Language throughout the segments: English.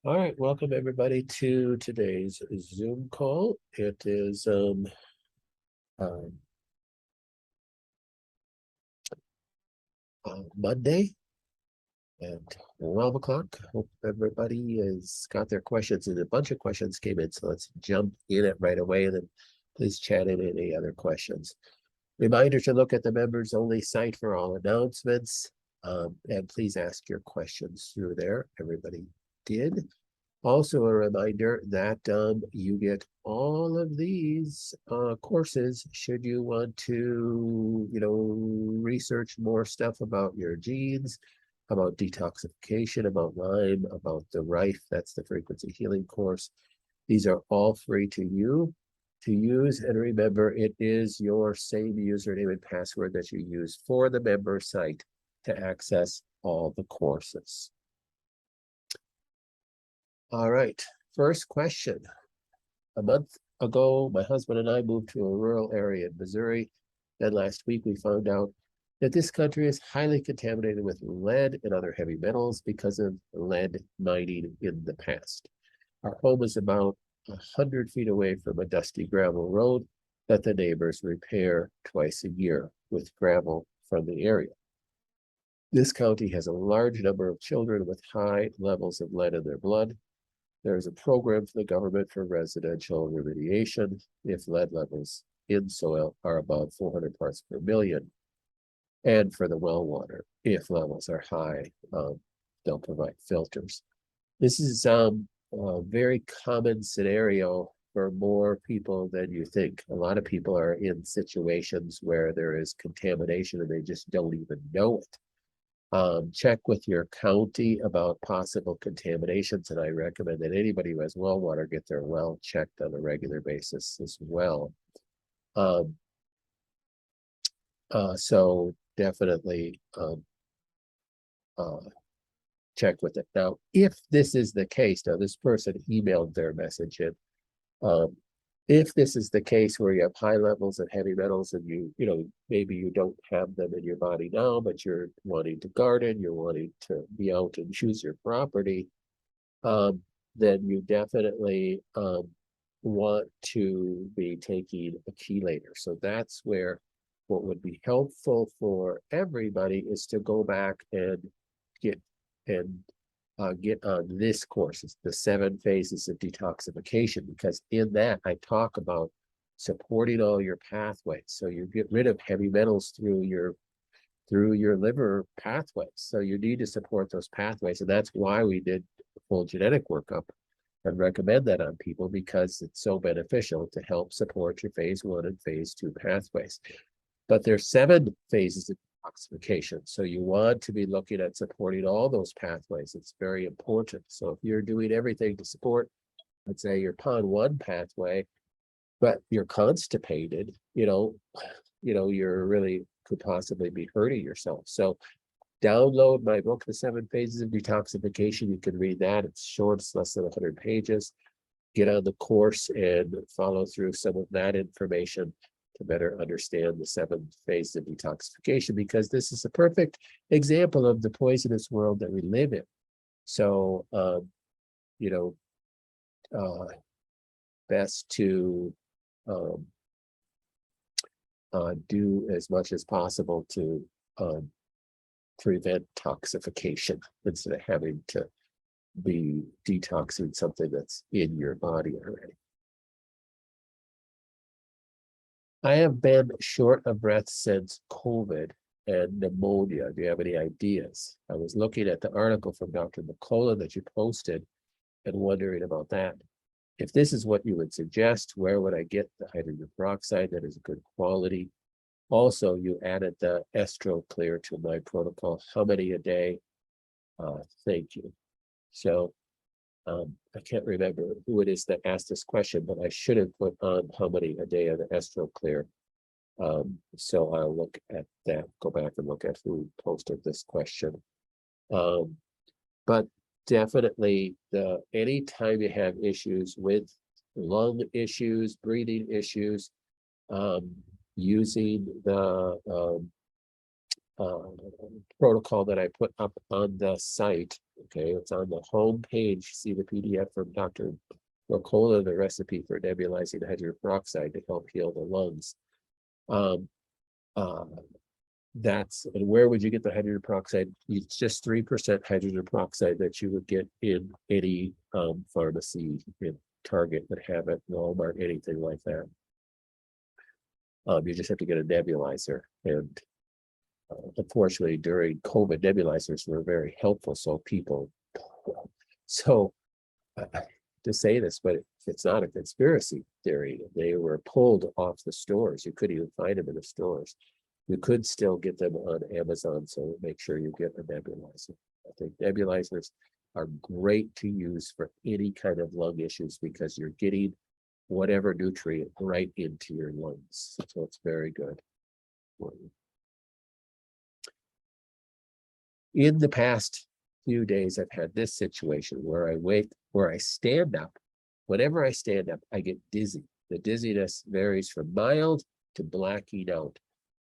All right, welcome everybody to today's Zoom call. It is um, Monday at 12 o'clock. Hope everybody has got their questions, and a bunch of questions came in, so let's jump in it right away, and then please chat in any other questions. Reminder to look at the members only site for all announcements, and please ask your questions through there. Everybody did. Also, a reminder that you get all of these courses should you want to, research more stuff about your genes, about detoxification, about Lyme, about the Rife, that's the frequency healing course. These are all free to you to use. And remember, it is your same username and password that you use for the member site to access all the courses. All right, first question. A month ago, my husband and I moved to a rural area in Missouri. Then last week, we found out that this country is highly contaminated with lead and other heavy metals because of lead mining in the past. Our home is about 100 feet away from a dusty gravel road that the neighbors repair twice a year with gravel from the area. This county has a large number of children with high levels of lead in their blood. There is a program for the government for residential remediation if lead levels in soil are above 400 parts per million, and for the well water if levels are high. They'll provide filters. This is a very common scenario for more people than you think. A lot of people are in situations where there is contamination and they just don't even know it. Check with your county about possible contaminations, and I recommend that anybody who has well water get their well checked on a regular basis as well. So definitely check with it. Now, if this is the case, now this person emailed their message in. If this is the case where you have high levels of heavy metals and maybe you don't have them in your body now, but you're wanting to garden, you're wanting to be out and choose your property, then you definitely want to be taking a chelator. So that's where what would be helpful for everybody is to go back and get on this course. It's the 7 phases of detoxification, because in that I talk about supporting all your pathways. So you get rid of heavy metals through your liver pathways. So you need to support those pathways. And that's why we did the full genetic workup and recommend that on people, because it's so beneficial to help support your phase 1 and phase 2 pathways. But there's 7 phases of detoxification. So you want to be looking at supporting all those pathways. It's very important. So if you're doing everything to support, let's say your PON1 pathway, but you're constipated, you're really could possibly be hurting yourself. So download my book, The 7 Phases of Detoxification. You can read that. It's short, it's less than 100 pages. Get on the course and follow through some of that information to better understand the 7 phases of detoxification, because this is a perfect example of the poisonous world that we live in. So, best to do as much as possible to prevent toxification instead of having to be detoxing something that's in your body already. I have been short of breath since COVID and pneumonia. Do you have any ideas? I was looking at the article from Dr. McCullough that you posted and wondering about that. If this is what you would suggest, where would I get the hydrogen peroxide that is good quality? Also, you added the EstroClear to my protocol. How many a day? Thank you. So I can't remember who it is that asked this question, but I should have put on how many a day of the EstroClear. So I'll look at that, go back and look at who posted this question. But definitely anytime you have issues with lung issues, breathing issues, using the protocol that I put up on the site, Okay, it's on the home page. See the PDF from Dr. Mercola, the recipe for nebulizing hydrogen peroxide to help heal the lungs. Uh, and where would you get the hydrogen peroxide? It's just 3% hydrogen peroxide that you would get in any pharmacy. In Target would have it, Walmart, anything like that. You just have to get a nebulizer. And unfortunately, during COVID, nebulizers were very helpful. So to say this, but it's not a conspiracy theory. They were pulled off the stores. You couldn't even find them in the stores. You could still get them on Amazon, so make sure you get a nebulizer. I think nebulizers are great to use for any kind of lung issues because you're getting whatever nutrient right into your lungs. So it's very good for you. In the past few days, I've had this situation where I stand up. Whenever I stand up, I get dizzy. The dizziness varies from mild to blacking out.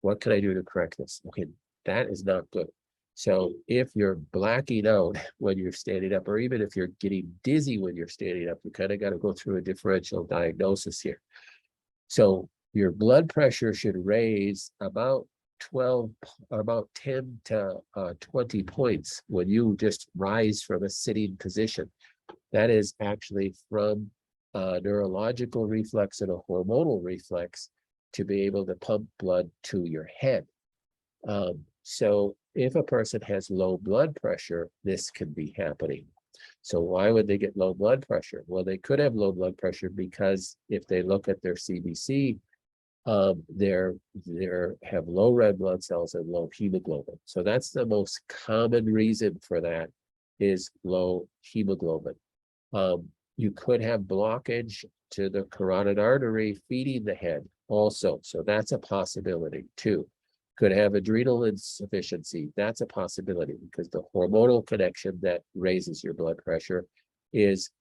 What can I do to correct this? Okay, that is not good. So if you're blacking out when you're standing up, or even if you're getting dizzy when you're standing up, you kind of got to go through a differential diagnosis here. So your blood pressure should raise about 10 to 20 points when you just rise from a sitting position. That is actually from a neurological reflex and a hormonal reflex to be able to pump blood to your head. So if a person has low blood pressure, this can be happening. So why would they get low blood pressure? Well, they could have low blood pressure because if they look at their CBC, they have low red blood cells and low hemoglobin. So that's the most common reason for that is low hemoglobin. You could have blockage to the carotid artery feeding the head also. So that's a possibility too. Could have adrenal insufficiency. That's a possibility because the hormonal connection that raises your blood pressure is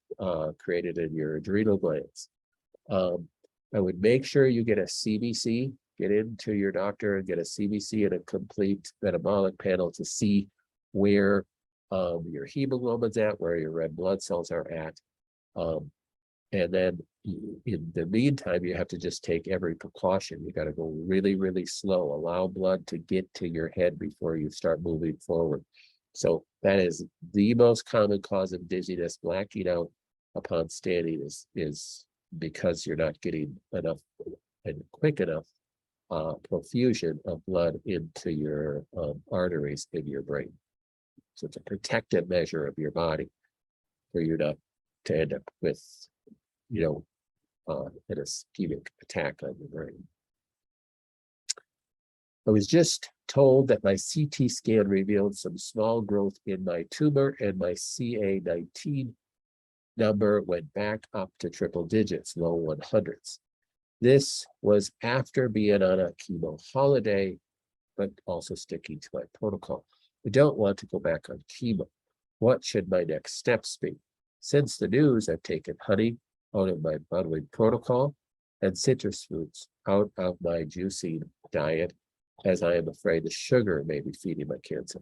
created in your adrenal glands. I would make sure you get a CBC, get into your doctor and get a CBC and a complete metabolic panel to see where your hemoglobin's at, where your red blood cells are at. And then in the meantime, you have to just take every precaution. You got to go really, really slow. Allow blood to get to your head before you start moving forward. So that is the most common cause of dizziness. Blacking out upon standing is because you're not getting enough and quick enough profusion of blood into your arteries in your brain. So it's a protective measure of your body for you to end up with, an ischemic attack on your brain. I was just told that my CT scan revealed some small growth in my tumor and my CA19 number went back up to triple digits, low 100s. This was after being on a chemo holiday, but also sticking to my protocol. I don't want to go back on chemo. What should my next steps be? Since the news, I've taken honey out of my bottling protocol and citrus fruits out of my juicing diet, as I am afraid the sugar may be feeding my cancer.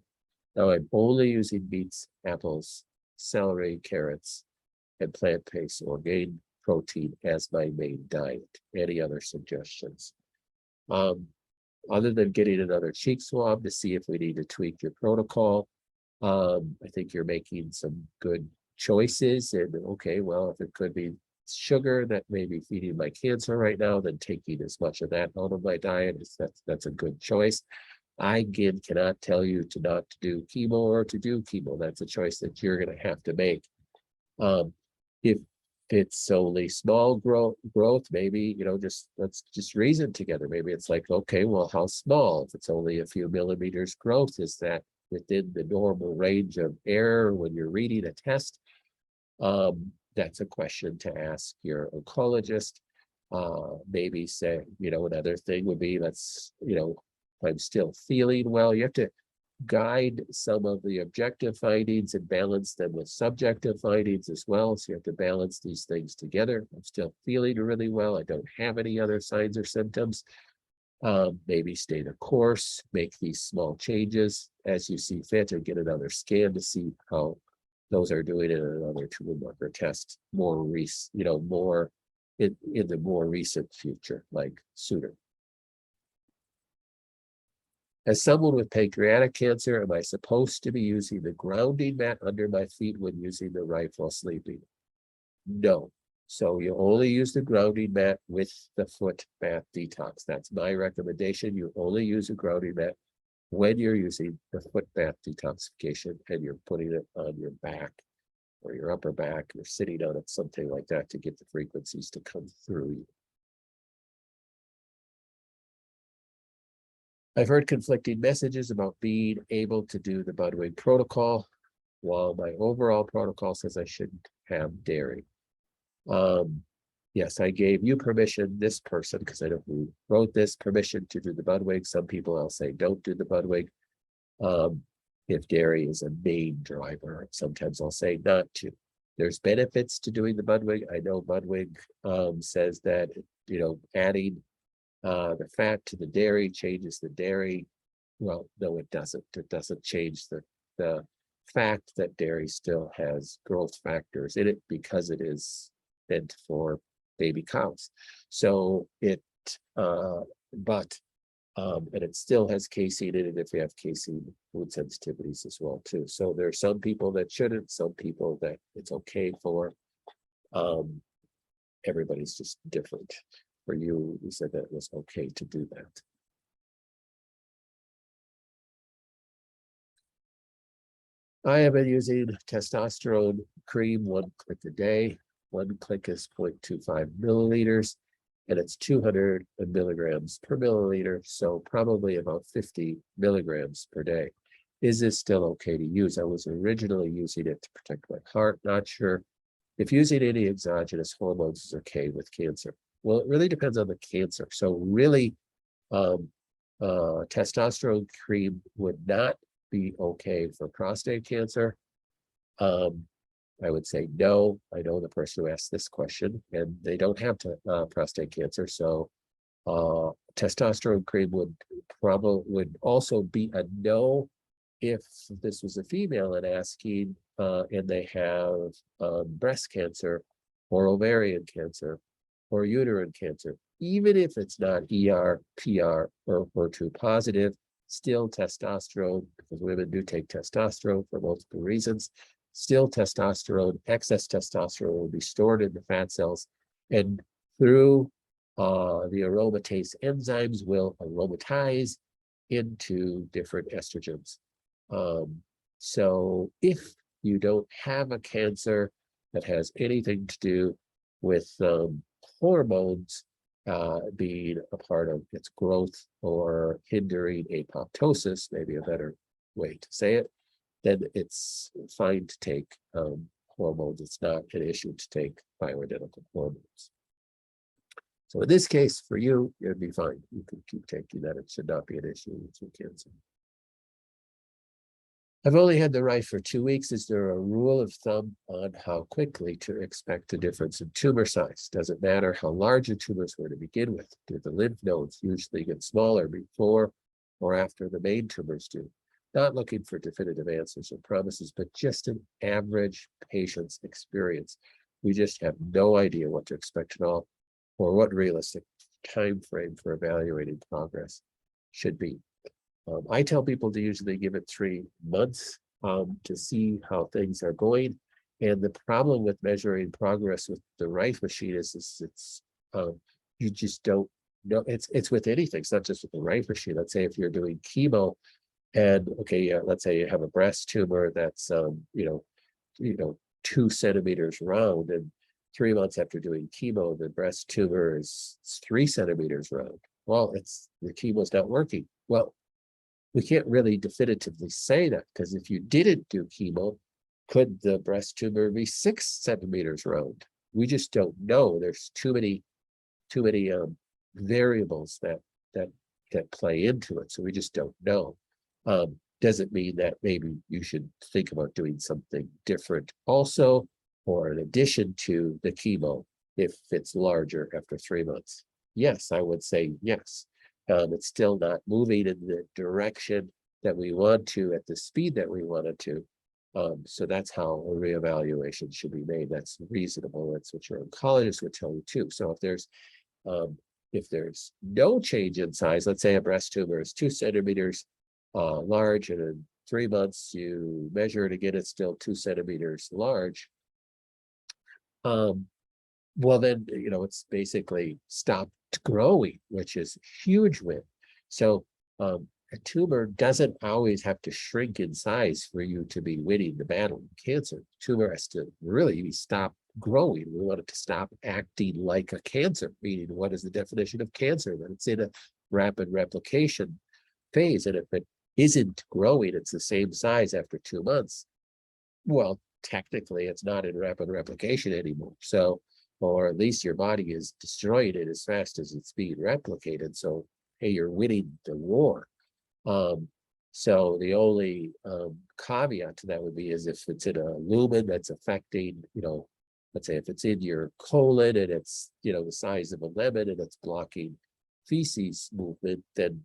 Now I'm only using beets, apples, celery, carrots, and plant-based organ protein as my main diet. Any other suggestions? Other than getting another cheek swab to see if we need to tweak your protocol, I think you're making some good choices. And okay, well, if it could be sugar that may be feeding my cancer right now, then taking as much of that out of my diet that's a good choice. I again cannot tell you to not to do chemo or to do chemo. That's a choice that you're going to have to make. If it's only small growth, maybe, let's just reason together. Maybe it's like, okay, well, how small? If it's only a few millimeters growth, is that within the normal range of error when you're reading a test? That's a question to ask your oncologist. Maybe say, another thing would be, if I'm still feeling well, you have to guide some of the objective findings and balance them with subjective findings as well. So you have to balance these things together. I'm still feeling really well. I don't have any other signs or symptoms. Maybe stay the course, make these small changes as you see fit, or get another scan to see how those are doing it in another tumor marker test more more in the more recent future, like sooner. As someone with pancreatic cancer, am I supposed to be using the grounding mat under my feet when using the rifle sleeping? No. So you only use the grounding mat with the foot bath detox. That's my recommendation. You only use a grounding mat when you're using the foot bath detoxification and you're putting it on your back or your upper back, or sitting on it, something like that, to get the frequencies to come through you. I've heard conflicting messages about being able to do the Budwig protocol, while my overall protocol says I shouldn't have dairy. Yes, I gave you permission, this person, because I know who wrote this, permission to do the Budwig. Some people I'll say don't do the Budwig. If dairy is a main driver, sometimes I'll say not to. There's benefits to doing the Budwig. I know Budwig says that, adding the fat to the dairy changes the dairy. Well, no, it doesn't. It doesn't change the fact that dairy still has growth factors in it because it is meant for baby cows. So and it still has casein in it if you have casein food sensitivities as well too. So there are some people that shouldn't, some people that it's okay for. Everybody's just different. For you, you said that it was okay to do that. I have been using testosterone cream 1 click a day. 1 click is 0.25 milliliters, and it's 200 milligrams per milliliter, so probably about 50 milligrams per day. Is this still okay to use? I was originally using it to protect my heart. Not sure if using any exogenous hormones is okay with cancer. Well, it really depends on the cancer. So really, testosterone cream would not be okay for prostate cancer. I would say no. I know the person who asked this question, and they don't have prostate cancer. So testosterone cream would also be a no if this was a female and asking, and they have breast cancer or ovarian cancer or uterine cancer. Even if it's not ER, PR, or HER2 positive, still testosterone, because women do take testosterone for multiple reasons, still testosterone, excess testosterone will be stored in the fat cells, and through the aromatase enzymes will aromatize into different estrogens. So if you don't have a cancer that has anything to do with hormones being a part of its growth or hindering apoptosis, maybe a better way to say it, then it's fine to take hormones. It's not an issue to take bioidentical hormones. So in this case, for you, it'd be fine. You can keep taking that. It should not be an issue with your cancer. I've only had the right for 2 weeks. Is there a rule of thumb on how quickly to expect a difference in tumor size? Does it matter how large a tumors were to begin with? Do the lymph nodes usually get smaller before or after the main tumors do? Not looking for definitive answers or promises, but just an average patient's experience. We just have no idea what to expect at all, or what realistic time frame for evaluating progress should be. I tell people to usually give it 3 months to see how things are going. And the problem with measuring progress with the Rife machine is it's you just don't know. It's with anything. It's not just with the Rife machine. Let's say if you're doing chemo, and let's say you have a breast tumor that's 2 centimeters round, and 3 months after doing chemo, the breast tumor is 3 centimeters round. Well, the chemo's not working. Well, we can't really definitively say that, because if you didn't do chemo, could the breast tumor be 6 centimeters round? We just don't know. There's too many variables that play into it, so we just don't know. Doesn't mean that maybe you should think about doing something different also, or in addition to the chemo, if it's larger after 3 months. Yes, I would say yes. It's still not moving in the direction that we want to at the speed that we wanted to. So that's how a reevaluation should be made. That's reasonable. That's what your oncologist would tell you too. So if there's no change in size, let's say a breast tumor is 2 centimeters large, and in 3 months you measure it again, it's still 2 centimeters large. Well, then, it's basically stopped growing, which is a huge win. So a tumor doesn't always have to shrink in size for you to be winning the battle with cancer. Tumor has to really stop growing. We want it to stop acting like a cancer, meaning what is the definition of cancer? That it's in a rapid replication phase. And if it isn't growing, it's the same size after 2 months. Well, technically, it's not in rapid replication anymore. So, or at least your body is destroying it as fast as it's being replicated. So, hey, you're winning the war. So the only caveat to that would be is if it's in a lumen that's affecting, let's say if it's in your colon and it's, the size of a lemon and it's blocking feces movement, then,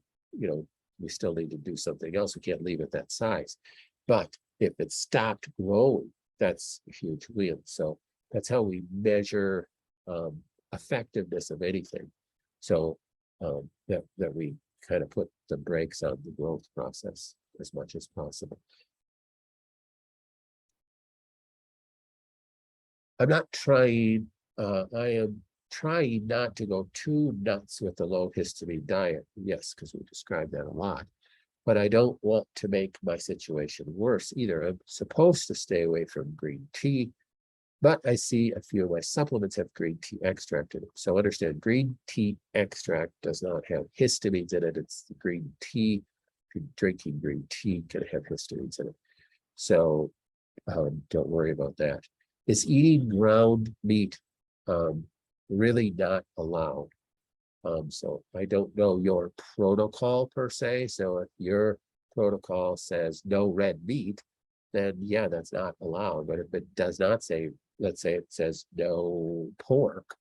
we still need to do something else. We can't leave it that size. But if it stopped growing, that's a huge win. So that's how we measure effectiveness of anything. So that we kind of put the brakes on the growth process as much as possible. I'm not trying, I am trying not to go too nuts with the low histamine diet. Yes, because we described that a lot. But I don't want to make my situation worse either. I'm supposed to stay away from green tea, but I see a few of my supplements have green tea extract in it. So understand, green tea extract does not have histamines in it. It's the green tea. If you're drinking green tea, can have histamines in it. So don't worry about that. Is eating ground meat really not allowed? So I don't know your protocol per se. So if your protocol says no red meat, then yeah, that's not allowed. But if it does not say, let's say it says no pork,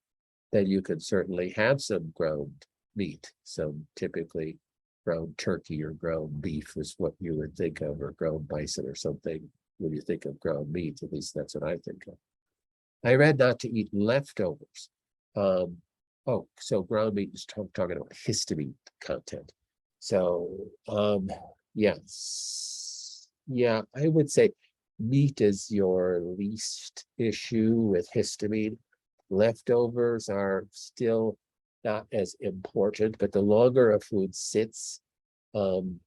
then you can certainly have some ground meat. Some typically ground turkey or ground beef is what you would think of, or ground bison or something when you think of ground meat. At least that's what I think of. I read not to eat leftovers. Oh, so ground meat is talking about histamine content. So, yes. Yeah, I would say meat is your least issue with histamine. Leftovers are still not as important, but the longer a food sits, the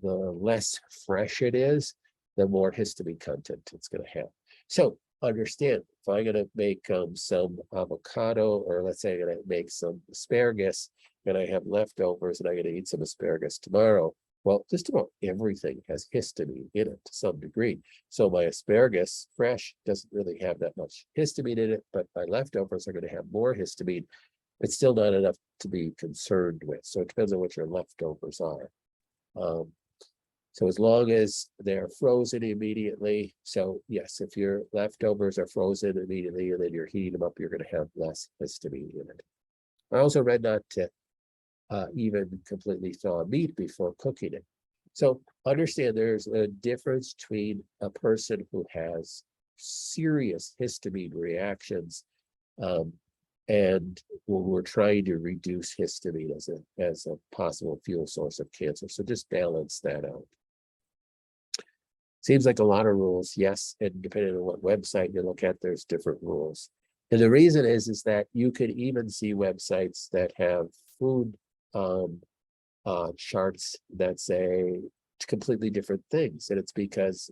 less fresh it is, the more histamine content it's going to have. So understand, if I'm going to make some avocado, or let's say I'm going to make some asparagus, and I have leftovers and I'm going to eat some asparagus tomorrow, well, just about everything has histamine in it to some degree. So my asparagus fresh doesn't really have that much histamine in it, but my leftovers are going to have more histamine. It's still not enough to be concerned with. So it depends on what your leftovers are. So as long as they're frozen immediately, so yes, if your leftovers are frozen immediately and then you're heating them up, you're going to have less histamine in it. I also read not to even completely thaw meat before cooking it. So understand there's a difference between a person who has serious histamine reactions and when we're trying to reduce histamine as a possible fuel source of cancer. So just balance that out. Seems like a lot of rules, yes, and depending on what website you look at, there's different rules. And the reason is that you could even see websites that have food charts that say completely different things. And it's because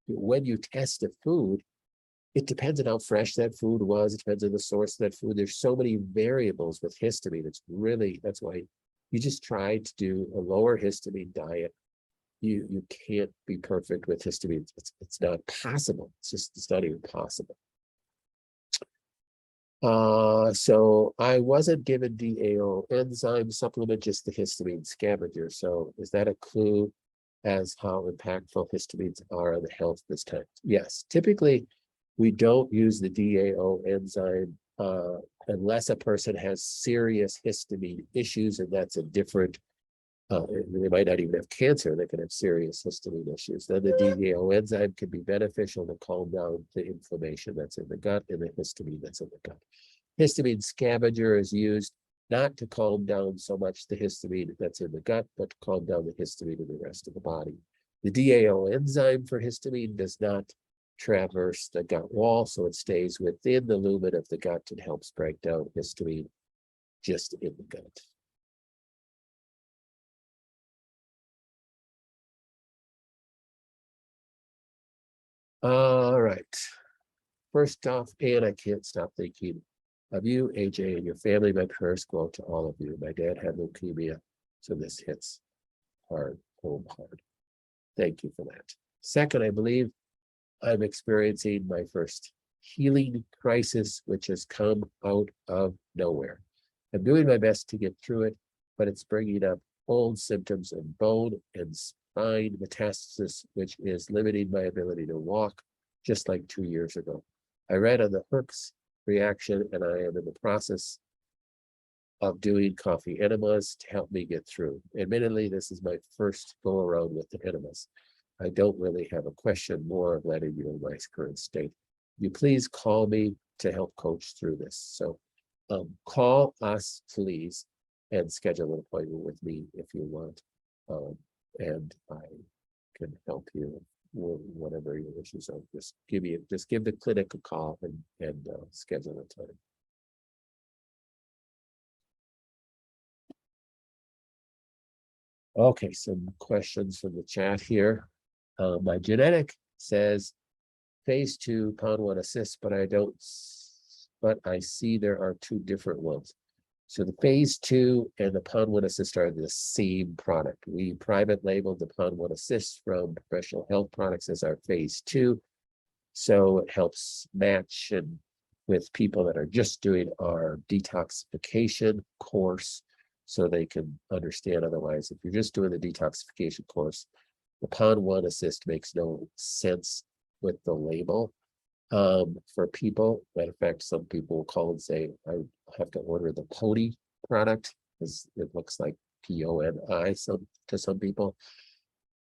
when you test a food, it depends on how fresh that food was. It depends on the source of that food. There's so many variables with histamine. That's why you just try to do a lower histamine diet. You can't be perfect with histamine. It's not possible. It's not even possible. So I wasn't given DAO enzyme supplement, just the histamine scavenger. So is that a clue as how impactful histamines are on the health this time? Yes, typically we don't use the DAO enzyme unless a person has serious histamine issues, and that's a different They might not even have cancer. They can have serious histamine issues. Then the DAO enzyme can be beneficial to calm down the inflammation that's in the gut and the histamine that's in the gut. Histamine scavenger is used not to calm down so much the histamine that's in the gut, but to calm down the histamine in the rest of the body. The DAO enzyme for histamine does not traverse the gut wall, so it stays within the lumen of the gut and helps break down histamine just in the gut. All right. First off, and I can't stop thinking of you, AJ, and your family. My prayers go out to all of you. My dad had leukemia, so this hits hard, home hard. Thank you for that. Second, I believe I'm experiencing my first healing crisis, which has come out of nowhere. I'm doing my best to get through it, but it's bringing up old symptoms of bone and spine metastasis, which is limiting my ability to walk, just like 2 years ago. I read on the Herx reaction, and I am in the process of doing coffee enemas to help me get through. Admittedly, this is my first go around with the enemas. I don't really have a question, more of letting you know my current state. You please call me to help coach through this. So call us, please, and schedule an appointment with me if you want. And I can help you with whatever your issues are. Just give the clinic a call and schedule a time. Okay, some questions from the chat here. My genetic says phase 2 PON1 assist, but I see there are 2 different ones. So the phase 2 and the PON1 assist are the same product. We private labeled the PON1 assist from Professional Health Products as our phase 2. So it helps match and with people that are just doing our detoxification course, so they can understand. Otherwise, if you're just doing the detoxification course, the PON1 assist makes no sense with the label for people. Matter of fact, some people will call and say, I have to order the PONI product because it looks like PONI to some people,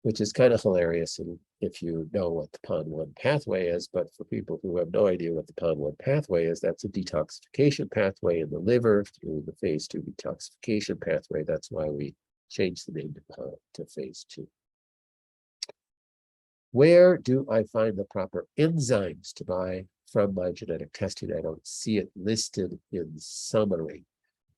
which is kind of hilarious. And if you know what the PON1 pathway is, but for people who have no idea what the PON1 pathway is, that's a detoxification pathway in the liver through the phase 2 detoxification pathway. That's why we changed the name to phase 2. Where do I find the proper enzymes to buy from my genetic testing? I don't see it listed in summary.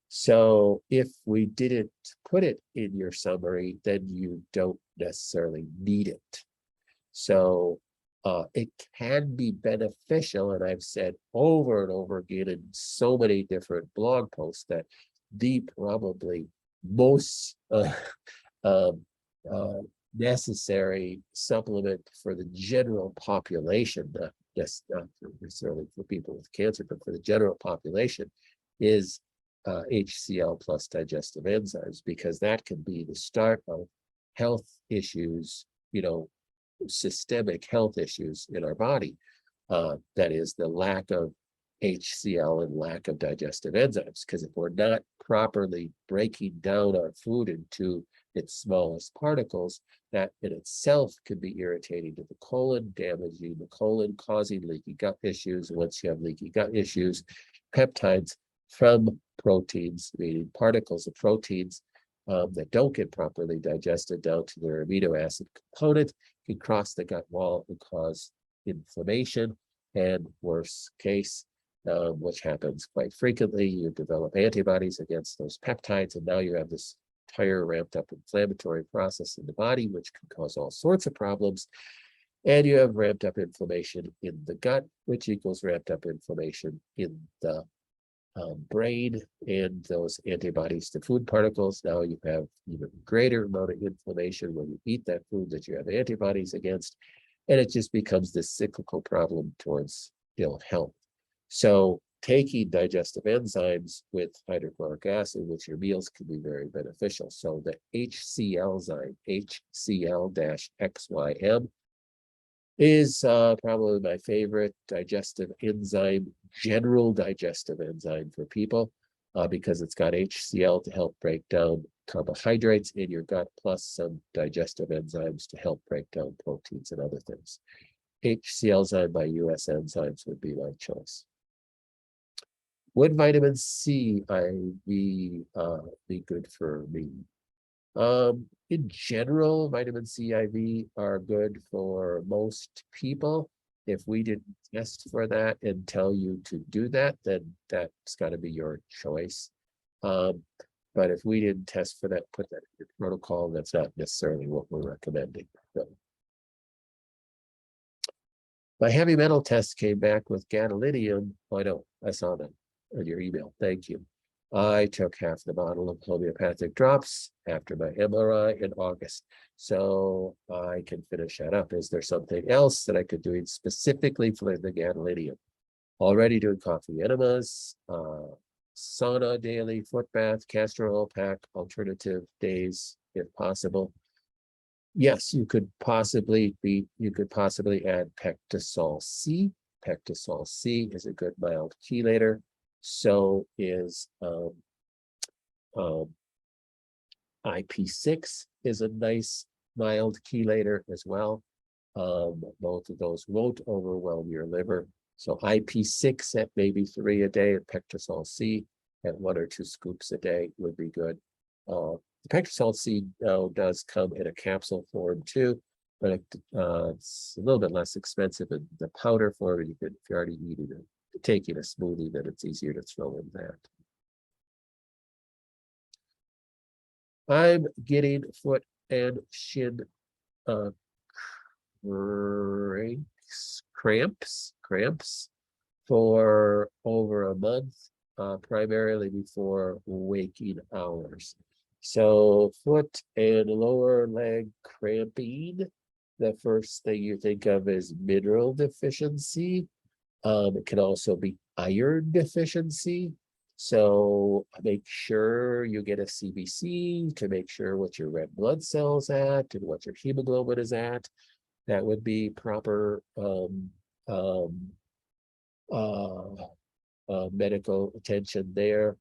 So if we didn't put it in your summary, then you don't necessarily need it. So it can be beneficial, and I've said over and over again in so many different blog posts that the probably most necessary supplement for the general population, not necessarily for people with cancer, but for the general population, is HCl plus digestive enzymes, because that can be the start of health issues, systemic health issues in our body. That is the lack of HCl and lack of digestive enzymes, because if we're not properly breaking down our food into its smallest particles, that in itself could be irritating to the colon, damaging the colon, causing leaky gut issues. And once you have leaky gut issues, peptides from proteins, meaning particles of proteins that don't get properly digested down to their amino acid component, can cross the gut wall and cause inflammation, and worst case, which happens quite frequently, you develop antibodies against those peptides, and now you have this entire ramped up inflammatory process in the body, which can cause all sorts of problems. And you have ramped up inflammation in the gut, which equals ramped up inflammation in the brain, and those antibodies to food particles. Now you have even greater amount of inflammation when you eat that food that you have antibodies against, and it just becomes this cyclical problem towards ill health. So taking digestive enzymes with hydrochloric acid with your meals can be very beneficial. So the HCl zyme, HCl-XYM, is probably my favorite digestive enzyme, general digestive enzyme for people. because it's got HCl to help break down carbohydrates in your gut, plus some digestive enzymes to help break down proteins and other things. HCl enzyme by US Enzymes would be my choice. Would vitamin C IV be good for me? In general, vitamin C IV are good for most people. If we didn't test for that and tell you to do that, then that's got to be your choice. But if we didn't test for that, put that in your protocol, that's not necessarily what we're recommending. So. My heavy metal test came back with gadolinium. Oh, I know, I saw that in your email. Thank you. I took half the bottle of homeopathic drops after my MRI in August. So I can finish that up. Is there something else that I could do specifically for the gadolinium? Already doing coffee enemas, sauna daily, foot bath, castor oil pack, alternative days if possible. Yes, you could possibly add Pectosol C. Pectosol C is a good mild chelator. So is IP6 is a nice mild chelator as well. Both of those won't overwhelm your liver. So IP6 at maybe 3 a day, and Pectosol C at 1 or 2 scoops a day would be good. The Pectosol C does come in a capsule form too, but it's a little bit less expensive in the powder form. And if you're already eating it, taking a smoothie, then it's easier to throw in that. I'm getting foot and shin cramps for over a month, primarily before waking hours. So foot and lower leg cramping, the first thing you think of is mineral deficiency. It can also be iron deficiency. So make sure you get a CBC to make sure what your red blood cells at and what your hemoglobin is at. That would be proper medical attention there.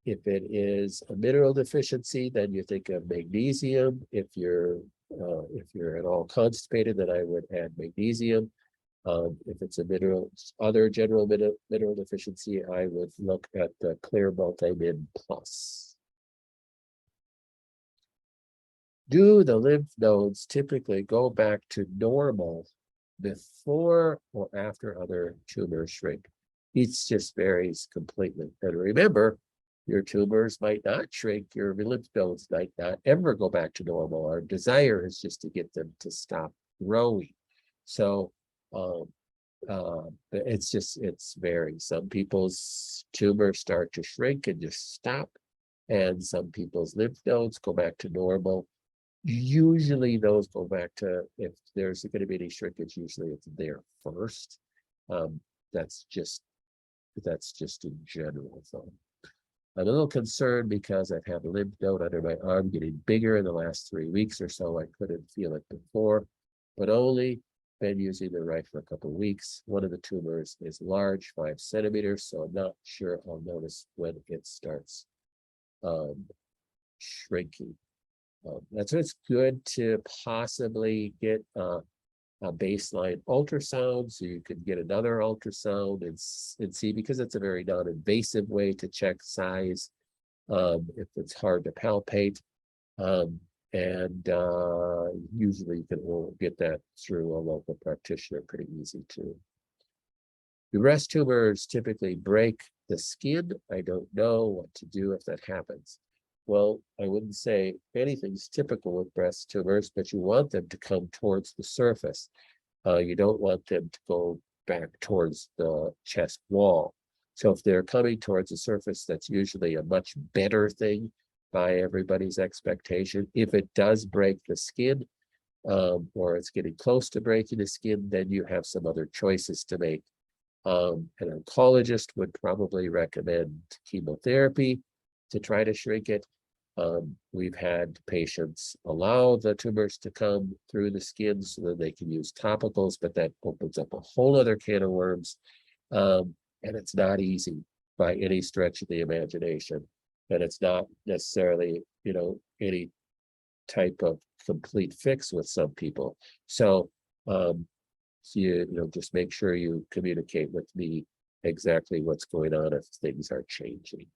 If it is a mineral deficiency, then you think of magnesium. If you're at all constipated, then I would add magnesium. If it's a other general mineral deficiency, I would look at the Clear Multimin Plus. Do the lymph nodes typically go back to normal before or after other tumors shrink? It just varies completely. And remember, your tumors might not shrink, your lymph nodes might not ever go back to normal. Our desire is just to get them to stop growing. So it's varying. Some people's tumors start to shrink and just stop, and some people's lymph nodes go back to normal. Usually those go back to, if there's going to be any shrinkage, usually it's there first. That's just in general. So I'm a little concerned because I've had a lymph node under my arm getting bigger in the last 3 weeks or so. I couldn't feel it before, but only been using the right for a couple of weeks. One of the tumors is large, 5 centimeters, so I'm not sure I'll notice when it starts shrinking. That's why it's good to possibly get a baseline ultrasound, so you could get another ultrasound and see, because it's a very non-invasive way to check size if it's hard to palpate. Usually you can get that through a local practitioner, pretty easy too. Do breast tumors typically break the skin? I don't know what to do if that happens. Well, I wouldn't say anything's typical with breast tumors, but you want them to come towards the surface. You don't want them to go back towards the chest wall. So if they're coming towards the surface, that's usually a much better thing by everybody's expectation. If it does break the skin, or it's getting close to breaking the skin, then you have some other choices to make. An oncologist would probably recommend chemotherapy to try to shrink it. We've had patients allow the tumors to come through the skin so that they can use topicals, but that opens up a whole other can of worms. And it's not easy. by any stretch of the imagination. And it's not necessarily, any type of complete fix with some people. So, just make sure you communicate with me exactly what's going on if things are changing.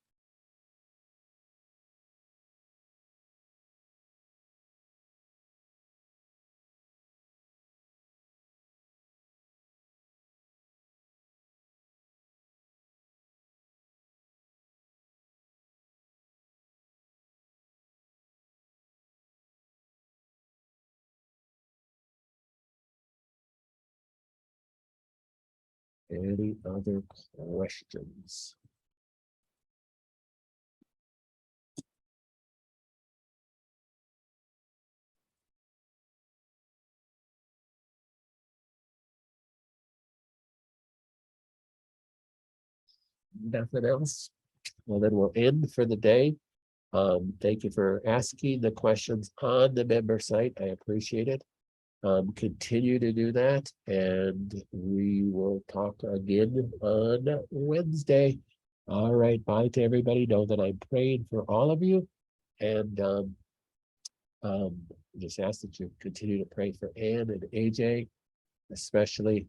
Any other questions? Nothing else? Well, then we'll end for the day. Thank you for asking the questions on the member site. I appreciate it. Continue to do that, and we will talk again on Wednesday. All right, bye to everybody. Know that I'm praying for all of you, and just ask that you continue to pray for Ann and AJ, especially.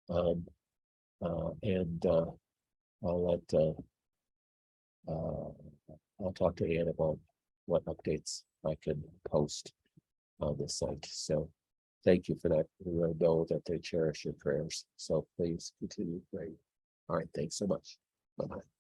And I'll talk to Ann about what updates I can post on the site. So thank you for that. I know that they cherish your prayers. So please continue praying. All right. Thanks so much. Bye-bye.